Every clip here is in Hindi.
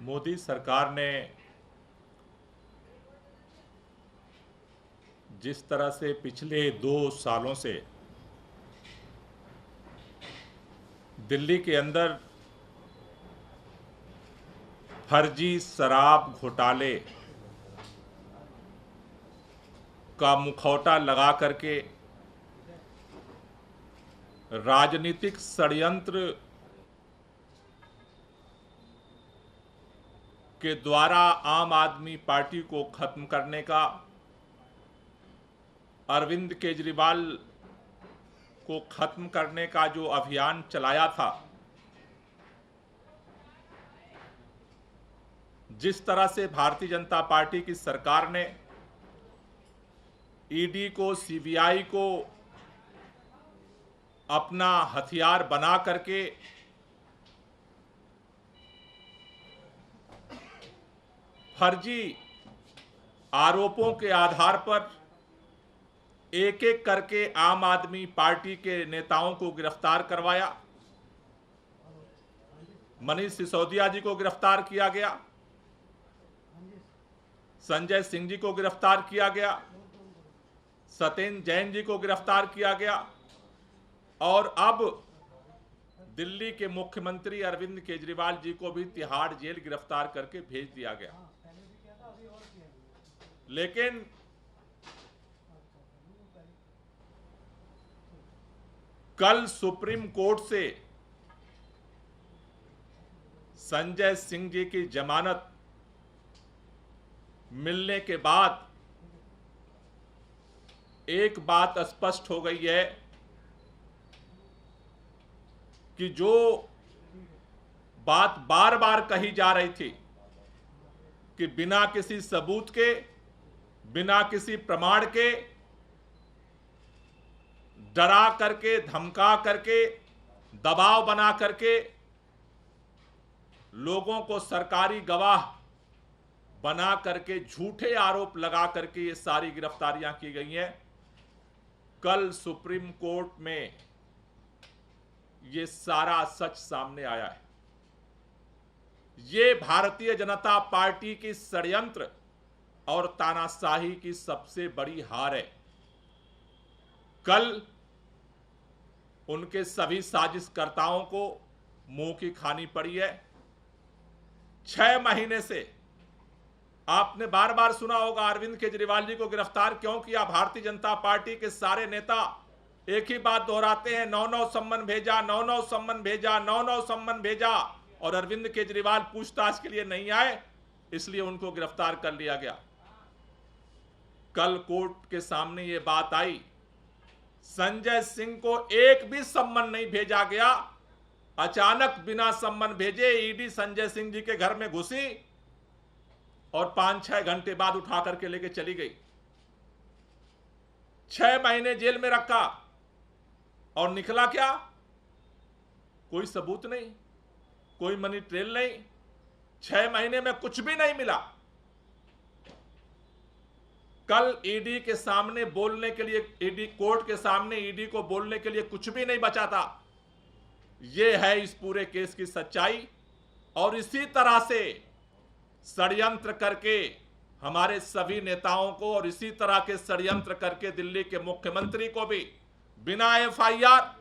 मोदी सरकार ने जिस तरह से पिछले 2 सालों से दिल्ली के अंदर फर्जी शराब घोटाले का मुखौटा लगा करके राजनीतिक षड्यंत्र के द्वारा आम आदमी पार्टी को खत्म करने का अरविंद केजरीवाल को खत्म करने का जो अभियान चलाया था, जिस तरह से भारतीय जनता पार्टी की सरकार ने ईडी को, सीबीआई को अपना हथियार बना करके फर्जी आरोपों के आधार पर एक एक करके आम आदमी पार्टी के नेताओं को गिरफ्तार करवाया। मनीष सिसोदिया जी को गिरफ्तार किया गया, संजय सिंह जी को गिरफ्तार किया गया, सत्येंद्र जैन जी को गिरफ्तार किया गया और अब दिल्ली के मुख्यमंत्री अरविंद केजरीवाल जी को भी तिहाड़ जेल गिरफ्तार करके भेज दिया गया। लेकिन कल सुप्रीम कोर्ट से संजय सिंह जी की जमानत मिलने के बाद एक बात स्पष्ट हो गई है कि जो बात बार बार कही जा रही थी कि बिना किसी सबूत के, बिना किसी प्रमाण के, डरा करके, धमका करके, दबाव बना करके लोगों को सरकारी गवाह बना करके झूठे आरोप लगा करके ये सारी गिरफ्तारियां की गई हैं। कल सुप्रीम कोर्ट में ये सारा सच सामने आया है। ये भारतीय जनता पार्टी की षड्यंत्र और तानाशाही की सबसे बड़ी हार है। कल उनके सभी साजिशकर्ताओं को मुंह की खानी पड़ी है। 6 महीने से आपने बार बार सुना होगा अरविंद केजरीवाल जी को गिरफ्तार क्यों किया। भारतीय जनता पार्टी के सारे नेता एक ही बात दोहराते हैं, 9-9 सम्मन भेजा, 9-9 सम्मन भेजा, 9-9 सम्मन भेजा, और अरविंद केजरीवाल पूछताछ के लिए नहीं आए, इसलिए उनको गिरफ्तार कर लिया गया। कल कोर्ट के सामने ये बात आई, संजय सिंह को एक भी सम्मन नहीं भेजा गया। अचानक बिना सम्मन भेजे ईडी संजय सिंह जी के घर में घुसी और 5-6 घंटे बाद उठा करके लेके चली गई। 6 महीने जेल में रखा और निकला क्या? कोई सबूत नहीं, कोई मनी ट्रेल नहीं। 6 महीने में कुछ भी नहीं मिला। कल ईडी के सामने बोलने के लिए, ईडी कोर्ट के सामने ईडी को बोलने के लिए कुछ भी नहीं बचा था। यह है इस पूरे केस की सच्चाई। और इसी तरह से षड्यंत्र करके हमारे सभी नेताओं को, और इसी तरह के षड्यंत्र करके दिल्ली के मुख्यमंत्री को भी बिना एफआईआर,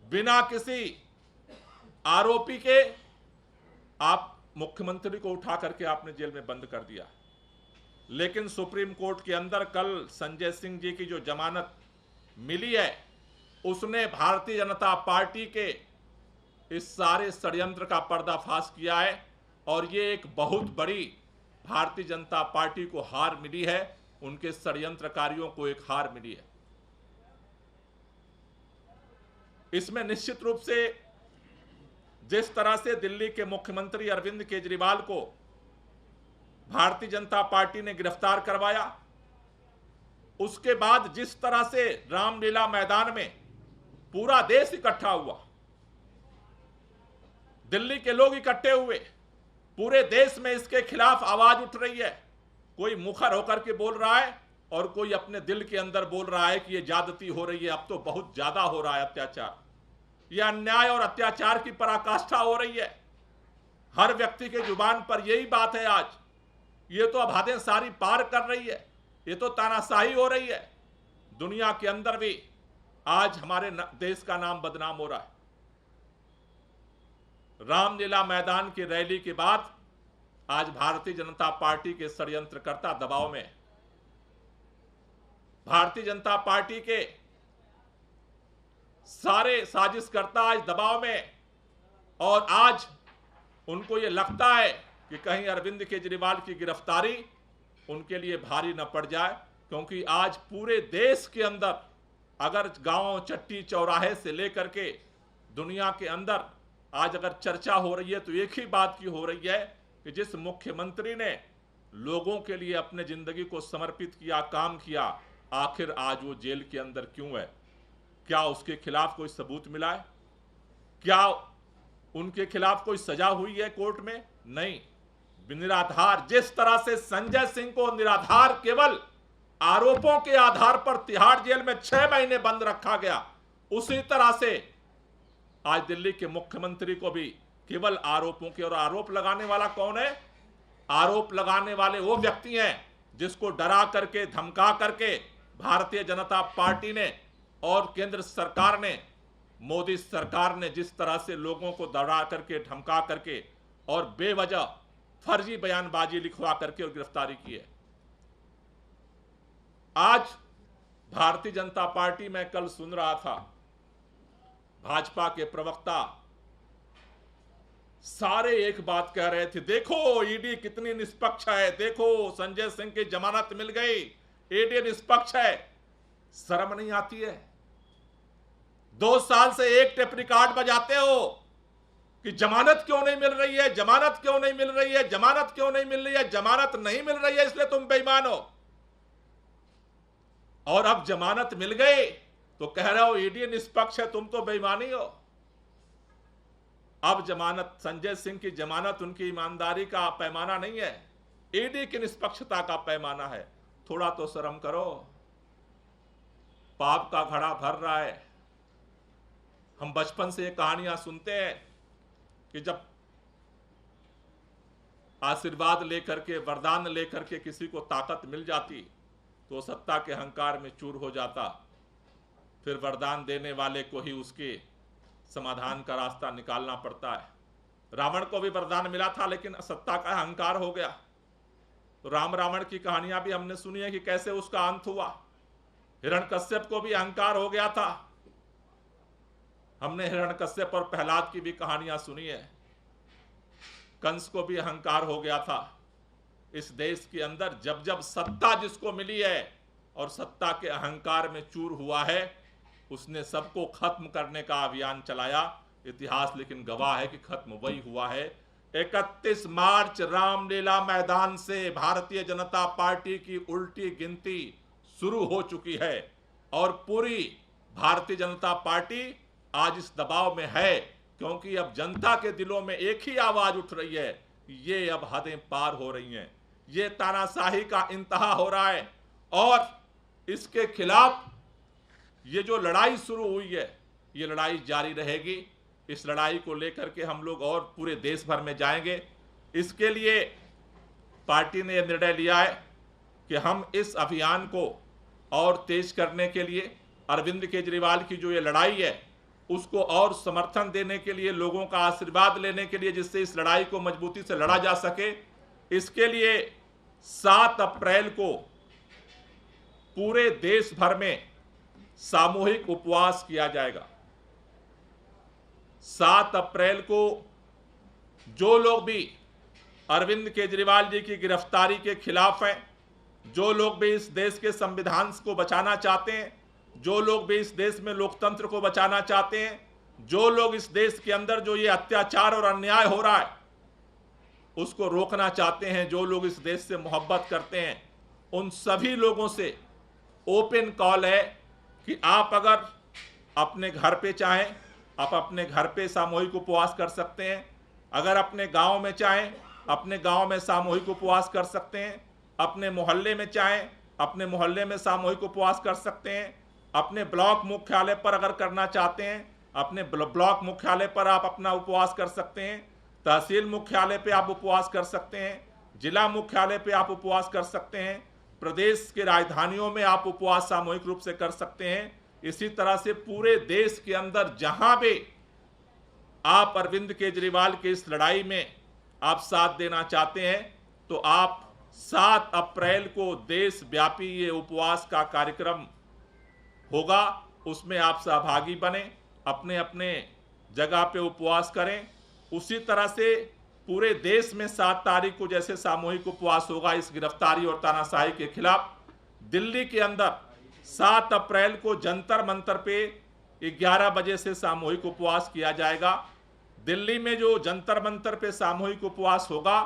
बिना किसी आरोपी के आप मुख्यमंत्री को उठा करके आपने जेल में बंद कर दिया। लेकिन सुप्रीम कोर्ट के अंदर कल संजय सिंह जी की जो जमानत मिली है, उसने भारतीय जनता पार्टी के इस सारे षड्यंत्र का पर्दाफाश किया है। और ये एक बहुत बड़ी भारतीय जनता पार्टी को हार मिली है, उनके षड्यंत्रकारियों को एक हार मिली है। इसमें निश्चित रूप से जिस तरह से दिल्ली के मुख्यमंत्री अरविंद केजरीवाल को भारतीय जनता पार्टी ने गिरफ्तार करवाया, उसके बाद जिस तरह से रामलीला मैदान में पूरा देश इकट्ठा हुआ, दिल्ली के लोग इकट्ठे हुए, पूरे देश में इसके खिलाफ आवाज उठ रही है। कोई मुखर होकर के बोल रहा है और कोई अपने दिल के अंदर बोल रहा है कि ये ज्यादती हो रही है, अब तो बहुत ज्यादा हो रहा है अत्याचार, यह अन्याय और अत्याचार की पराकाष्ठा हो रही है। हर व्यक्ति के जुबान पर यही बात है आज। ये तो अब हदें सारी पार कर रही है, ये तो तानाशाही हो रही है। दुनिया के अंदर भी आज हमारे देश का नाम बदनाम हो रहा है। रामलीला मैदान की रैली के बाद आज भारतीय जनता पार्टी के षड्यंत्रकर्ता दबाव में, भारतीय जनता पार्टी के सारे साजिशकर्ता आज दबाव में, और आज उनको यह लगता है कि कहीं अरविंद केजरीवाल की गिरफ्तारी उनके लिए भारी न पड़ जाए, क्योंकि आज पूरे देश के अंदर अगर गांव चट्टी चौराहे से लेकर के दुनिया के अंदर आज अगर चर्चा हो रही है तो एक ही बात की हो रही है कि जिस मुख्यमंत्री ने लोगों के लिए अपने जिंदगी को समर्पित किया, काम किया, आखिर आज वो जेल के अंदर क्यों है? क्या उसके खिलाफ कोई सबूत मिला है? क्या उनके खिलाफ कोई सजा हुई है कोर्ट में? नहीं। निराधार, जिस तरह से संजय सिंह को निराधार केवल आरोपों के आधार पर तिहाड़ जेल में 6 महीने बंद रखा गया, उसी तरह से आज दिल्ली के मुख्यमंत्री को भी केवल आरोपों के, और आरोप लगाने वाला कौन है? आरोप लगाने वाले वो व्यक्ति हैं जिसको डरा करके, धमका करके भारतीय जनता पार्टी ने और केंद्र सरकार ने, मोदी सरकार ने जिस तरह से लोगों को डरा करके, धमका करके और बेवजह फर्जी बयानबाजी लिखवा करके और गिरफ्तारी की है। आज भारतीय जनता पार्टी में कल सुन रहा था, भाजपा के प्रवक्ता सारे एक बात कह रहे थे, देखो ईडी कितनी निष्पक्ष है, देखो संजय सिंह की जमानत मिल गई, ईडी निष्पक्ष है। शर्म नहीं आती है? 2 साल से एक टेप रिकॉर्ड बजाते हो कि जमानत क्यों नहीं मिल रही है, जमानत क्यों नहीं मिल रही है, जमानत क्यों नहीं मिल रही है, जमानत नहीं मिल रही है इसलिए तुम बेईमान हो। और अब जमानत मिल गई तो कह रहे हो ईडी निष्पक्ष है, तुम तो बेईमानी हो। अब जमानत, संजय सिंह की जमानत उनकी ईमानदारी का पैमाना नहीं है, ईडी की निष्पक्षता का पैमाना है। थोड़ा तो शर्म करो। पाप का घड़ा भर रहा है। हम बचपन से ये कहानियां सुनते हैं कि जब आशीर्वाद लेकर के, वरदान लेकर के किसी को ताकत मिल जाती तो सत्ता के अहंकार में चूर हो जाता, फिर वरदान देने वाले को ही उसके समाधान का रास्ता निकालना पड़ता है। रावण को भी वरदान मिला था लेकिन सत्ता का अहंकार हो गया। तो राम रावण की कहानियां भी हमने सुनी है कि कैसे उसका अंत हुआ। हिरण्यकश्यप को भी अहंकार हो गया था, हमने हिरण्यकश्यप और प्रहलाद की भी कहानियां सुनी है। कंस को भी अहंकार हो गया था। इस देश के अंदर जब जब सत्ता जिसको मिली है और सत्ता के अहंकार में चूर हुआ है, उसने सबको खत्म करने का अभियान चलाया। इतिहास लेकिन गवाह है कि खत्म वही हुआ है। 31 मार्च रामलीला मैदान से भारतीय जनता पार्टी की उल्टी गिनती शुरू हो चुकी है और पूरी भारतीय जनता पार्टी आज इस दबाव में है, क्योंकि अब जनता के दिलों में एक ही आवाज उठ रही है, ये अब हदें पार हो रही हैं, ये तानाशाही का इंतहा हो रहा है। और इसके खिलाफ ये जो लड़ाई शुरू हुई है, ये लड़ाई जारी रहेगी। इस लड़ाई को लेकर के हम लोग और पूरे देश भर में जाएंगे। इसके लिए पार्टी ने यह निर्णय लिया है कि हम इस अभियान को और तेज करने के लिए, अरविंद केजरीवाल की जो ये लड़ाई है उसको और समर्थन देने के लिए, लोगों का आशीर्वाद लेने के लिए, जिससे इस लड़ाई को मजबूती से लड़ा जा सके, इसके लिए 7 अप्रैल को पूरे देश भर में सामूहिक उपवास किया जाएगा। 7 अप्रैल को जो लोग भी अरविंद केजरीवाल जी की गिरफ्तारी के खिलाफ हैं, जो लोग भी इस देश के संविधान को बचाना चाहते हैं, जो लोग भी इस देश में लोकतंत्र को बचाना चाहते हैं, जो लोग इस देश के अंदर जो ये अत्याचार और अन्याय हो रहा है उसको रोकना चाहते हैं, जो लोग इस देश से मोहब्बत करते हैं, उन सभी लोगों से ओपन कॉल है कि आप अगर अपने घर पे चाहें, आप अपने घर पे सामूहिक उपवास कर सकते हैं। अगर अपने गांव में चाहें, अपने गांव में सामूहिक उपवास कर सकते हैं। अपने मोहल्ले में चाहें, अपने मोहल्ले में सामूहिक उपवास कर सकते हैं। अपने ब्लॉक मुख्यालय पर अगर करना चाहते हैं, अपने ब्लॉक मुख्यालय पर आप अपना उपवास कर सकते हैं। तहसील मुख्यालय पे आप उपवास कर सकते हैं, जिला मुख्यालय पे आप उपवास कर सकते हैं, प्रदेश के राजधानियों में आप उपवास सामूहिक रूप से कर सकते हैं। इसी तरह से पूरे देश के अंदर जहां भी आप अरविंद केजरीवाल की इस लड़ाई में आप साथ देना चाहते हैं तो आप 7 अप्रैल को देशव्यापी ये उपवास का कार्यक्रम होगा, उसमें आप सहभागी बने, अपने अपने जगह पे उपवास करें। उसी तरह से पूरे देश में 7 तारीख को जैसे सामूहिक उपवास होगा इस गिरफ्तारी और तानाशाही के खिलाफ, दिल्ली के अंदर 7 अप्रैल को जंतर मंतर पे 11 बजे से सामूहिक उपवास किया जाएगा। दिल्ली में जो जंतर मंतर पे सामूहिक उपवास होगा,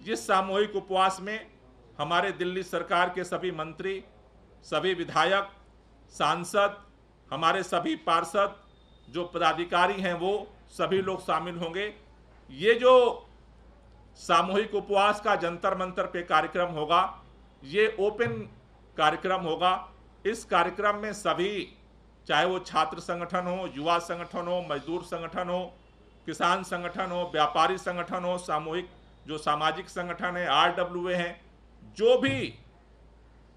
जिस सामूहिक उपवास में हमारे दिल्ली सरकार के सभी मंत्री, सभी विधायक, सांसद, हमारे सभी पार्षद, जो पदाधिकारी हैं वो सभी लोग शामिल होंगे। ये जो सामूहिक उपवास का जंतर मंतर पे कार्यक्रम होगा, ये ओपन कार्यक्रम होगा। इस कार्यक्रम में सभी, चाहे वो छात्र संगठन हो, युवा संगठन हो, मजदूर संगठन हो, किसान संगठन हो, व्यापारी संगठन हो, सामूहिक जो सामाजिक संगठन है, RWA हैं, जो भी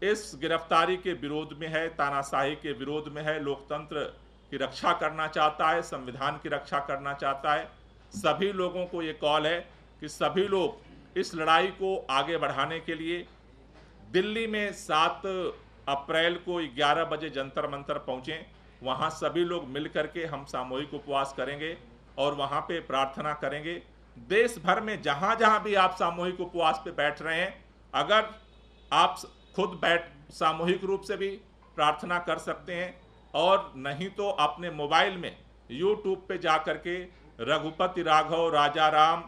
इस गिरफ्तारी के विरोध में है, तानाशाही के विरोध में है, लोकतंत्र की रक्षा करना चाहता है, संविधान की रक्षा करना चाहता है, सभी लोगों को ये कॉल है कि सभी लोग इस लड़ाई को आगे बढ़ाने के लिए दिल्ली में 7 अप्रैल को 11 बजे जंतर मंतर पहुंचें। वहां सभी लोग मिल करके हम सामूहिक उपवास करेंगे और वहां पे प्रार्थना करेंगे। देश भर में जहां जहां भी आप सामूहिक उपवास पे बैठ रहे हैं, अगर आप खुद बैठ सामूहिक रूप से भी प्रार्थना कर सकते हैं, और नहीं तो अपने मोबाइल में YouTube पे जा करके रघुपति राघव राजा राम,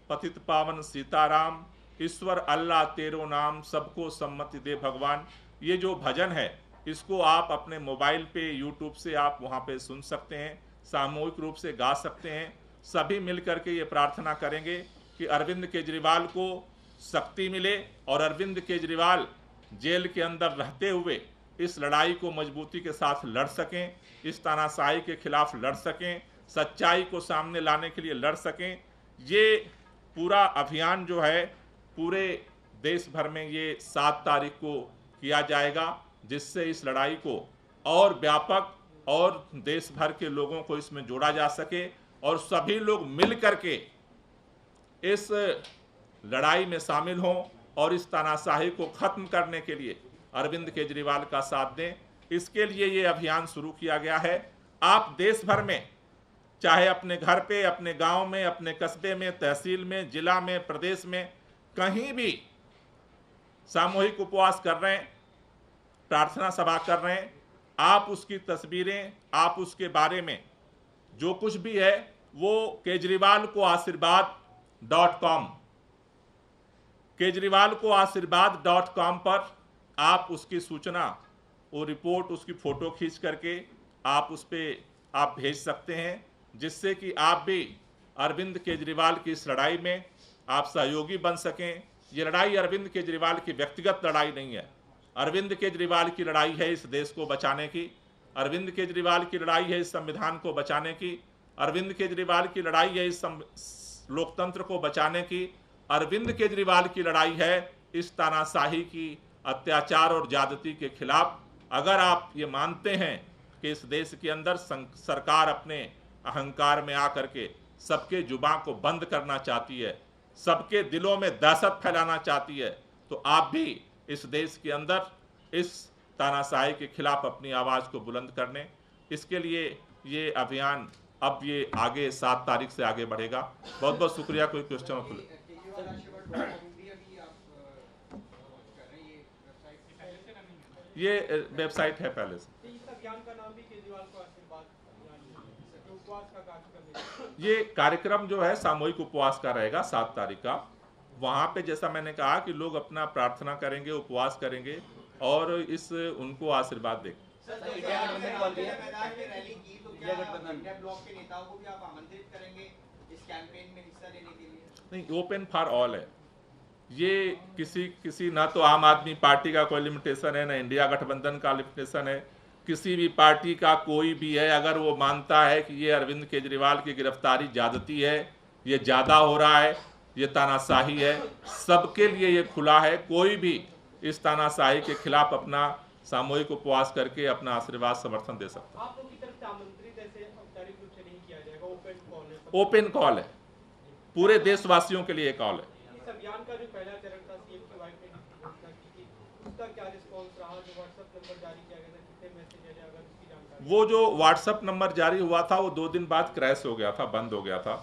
पतित पावन सीताराम, ईश्वर अल्लाह तेरो नाम, सबको सम्मति दे भगवान, ये जो भजन है इसको आप अपने मोबाइल पे YouTube से आप वहाँ पे सुन सकते हैं, सामूहिक रूप से गा सकते हैं। सभी मिल करके ये प्रार्थना करेंगे कि अरविंद केजरीवाल को शक्ति मिले और अरविंद केजरीवाल जेल के अंदर रहते हुए इस लड़ाई को मजबूती के साथ लड़ सकें, इस तानाशाही के खिलाफ लड़ सकें, सच्चाई को सामने लाने के लिए लड़ सकें। ये पूरा अभियान जो है पूरे देश भर में ये 7 तारीख को किया जाएगा, जिससे इस लड़ाई को और व्यापक और देश भर के लोगों को इसमें जोड़ा जा सके और सभी लोग मिल करके इस लड़ाई में शामिल हों और इस तानाशाही को खत्म करने के लिए अरविंद केजरीवाल का साथ दें। इसके लिए ये अभियान शुरू किया गया है। आप देश भर में, चाहे अपने घर पे, अपने गांव में, अपने कस्बे में, तहसील में, जिला में, प्रदेश में, कहीं भी सामूहिक उपवास कर रहे हैं, प्रार्थना सभा कर रहे हैं, आप उसकी तस्वीरें, आप उसके बारे में जो कुछ भी है वो केजरीवाल को आशीर्वाद.com पर आप उसकी सूचना, वो रिपोर्ट, उसकी फ़ोटो खींच करके आप उस पर आप भेज सकते हैं, जिससे कि आप भी अरविंद केजरीवाल की इस लड़ाई में आप सहयोगी बन सकें। ये लड़ाई अरविंद केजरीवाल की व्यक्तिगत लड़ाई नहीं है, अरविंद केजरीवाल की लड़ाई है इस देश को बचाने की, अरविंद केजरीवाल की लड़ाई है इस संविधान को बचाने की, अरविंद केजरीवाल की लड़ाई है इस लोकतंत्र को बचाने की, अरविंद केजरीवाल की लड़ाई है इस तानाशाही की, अत्याचार और ज्यादती के खिलाफ। अगर आप ये मानते हैं कि इस देश के अंदर सरकार अपने अहंकार में आकर के सबके जुबान को बंद करना चाहती है, सबके दिलों में दहशत फैलाना चाहती है, तो आप भी इस देश के अंदर इस तानाशाही के खिलाफ अपनी आवाज़ को बुलंद करने, इसके लिए ये अभियान अब ये आगे 7 तारीख से आगे बढ़ेगा। बहुत बहुत शुक्रिया। कोई क्वेश्चन हो तो ये वेबसाइट है पहले से। ये कार्यक्रम जो है सामूहिक उपवास का रहेगा 7 तारीख का। वहाँ पे जैसा मैंने कहा कि लोग अपना प्रार्थना करेंगे, उपवास करेंगे और इस उनको आशीर्वाद देंगे। नहीं, ओपन फॉर ऑल है ये। किसी ना तो आम आदमी पार्टी का कोई लिमिटेशन है, ना इंडिया गठबंधन का लिमिटेशन है, किसी भी पार्टी का कोई भी है, अगर वो मानता है कि ये अरविंद केजरीवाल की गिरफ्तारी ज्यादती है, ये ज़्यादा हो रहा है, ये तानाशाही है, सबके लिए ये खुला है। कोई भी इस तानाशाही के खिलाफ अपना सामूहिक उपवास करके अपना आशीर्वाद समर्थन दे सकता है। आप लोग की तरफ से आमंत्रित ऐसे औपचारिक रूप से नहीं किया जाएगा, ओपन कॉल है, ओपन कॉल है, पूरे देशवासियों के लिए कॉल है। इस अभियान का जो पहला चरण था सीएम की वाइफ ने घोषणा की थी, उसका क्या रिस्पॉन्स रहा? जो व्हाट्सएप नंबर जारी किया गया था, कितने मैसेज आए, अगर उसकी जानकारी? वो जो व्हाट्सएप नंबर जारी हुआ था वो 2 दिन बाद क्रैश हो गया था, बंद हो गया था।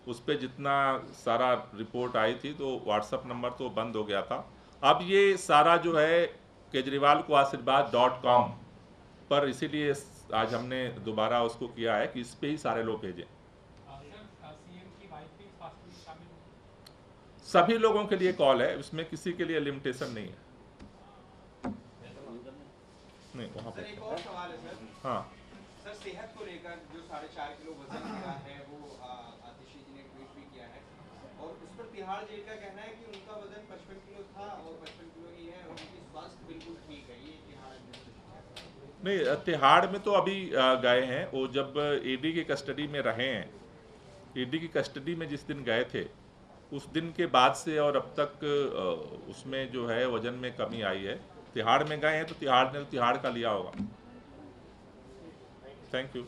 उस पर जितना सारा रिपोर्ट आई थी तो व्हाट्सएप नंबर तो बंद हो गया था। अब ये सारा जो है केजरीवाल को आशीर्वाद.com पर, इसीलिए आज हमने दोबारा उसको किया है कि इस पे ही सारे लोग भेजें। सभी लोगों के लिए कॉल है, उसमें किसी के लिए लिमिटेशन नहीं है। नहीं, वहाँ पे एक और सवाल है सर। हाँ सर, सेहत को लेकर जो 4.5 किलो वजन गिरा है, वो आतिशी जी ने ट्वीट भी किया है और उस पर तिहाड़ जेल का कहना है कि उनका वजन 55 किलो था और 55 किलो ही है और उनकी स्वास्थ्य बिल्कुल ठीक है। ये तिहाड़ नहीं, तिहाड़ में तो अभी गए हैं वो, जब ईडी की कस्टडी में रहे हैं। ईडी की कस्टडी में जिस दिन गए थे उस दिन के बाद से और अब तक उसमें जो है वजन में कमी आई है। तिहाड़ में गए हैं तो तिहाड़ ने तिहाड़ का लिया होगा। Thank you.